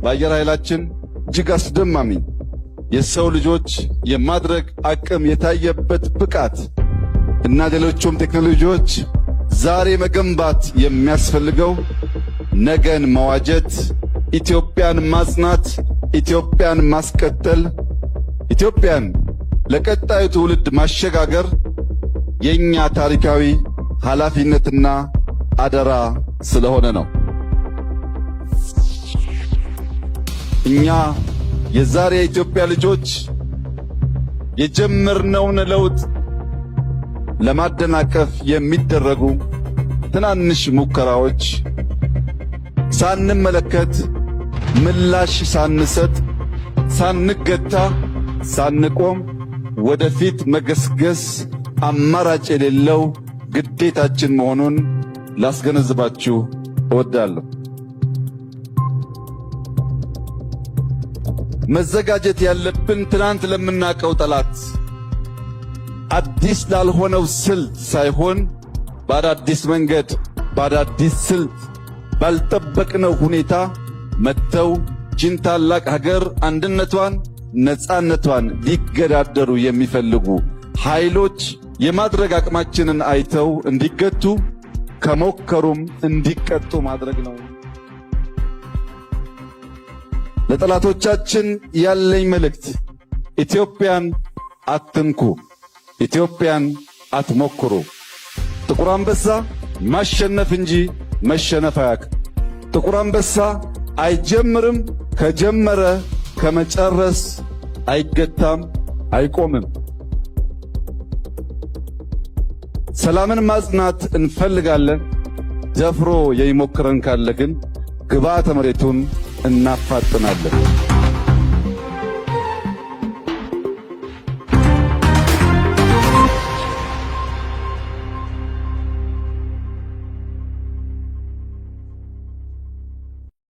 በአየር ኃይላችን እጅግ አስደማሚ የሰው ልጆች የማድረግ አቅም የታየበት ብቃት እና ሌሎችም ቴክኖሎጂዎች ዛሬ መገንባት የሚያስፈልገው ነገን መዋጀት፣ ኢትዮጵያን ማጽናት፣ ኢትዮጵያን ማስቀጠል፣ ኢትዮጵያን ለቀጣዩ ትውልድ ማሸጋገር የኛ ታሪካዊ ኃላፊነትና አደራ ስለሆነ ነው። እኛ የዛሬ የኢትዮጵያ ልጆች የጀመርነውን ለውጥ ለማደናቀፍ የሚደረጉ ትናንሽ ሙከራዎች ሳንመለከት፣ ምላሽ ሳንሰጥ፣ ሳንገታ፣ ሳንቆም ወደፊት መገስገስ አማራጭ የሌለው ግዴታችን መሆኑን ላስገነዝባችሁ እወዳለሁ። መዘጋጀት ያለብን ትናንት ለምናቀው ጠላት አዲስ ላልሆነው ስልት ሳይሆን በአዳዲስ መንገድ በአዳዲስ ስልት ባልጠበቅነው ሁኔታ መጥተው ችን ታላቅ ሀገር አንድነቷን ነጻነቷን ሊገዳደሩ የሚፈልጉ ኃይሎች የማድረግ አቅማችንን አይተው እንዲገቱ ከሞከሩም እንዲቀጡ ማድረግ ነው። ለጠላቶቻችን ያለኝ መልእክት ኢትዮጵያን አትንኩ፣ ኢትዮጵያን አትሞክሩ። ጥቁር አንበሳ ማሸነፍ እንጂ መሸነፍ አያውቅም። ጥቁር አንበሳ አይጀምርም፣ ከጀመረ ከመጨረስ አይገታም፣ አይቆምም። ሰላምን ማጽናት እንፈልጋለን። ደፍሮ የሚሞክረን ካለ ግን ግብዓተ መሬቱን እናፋጥናለን።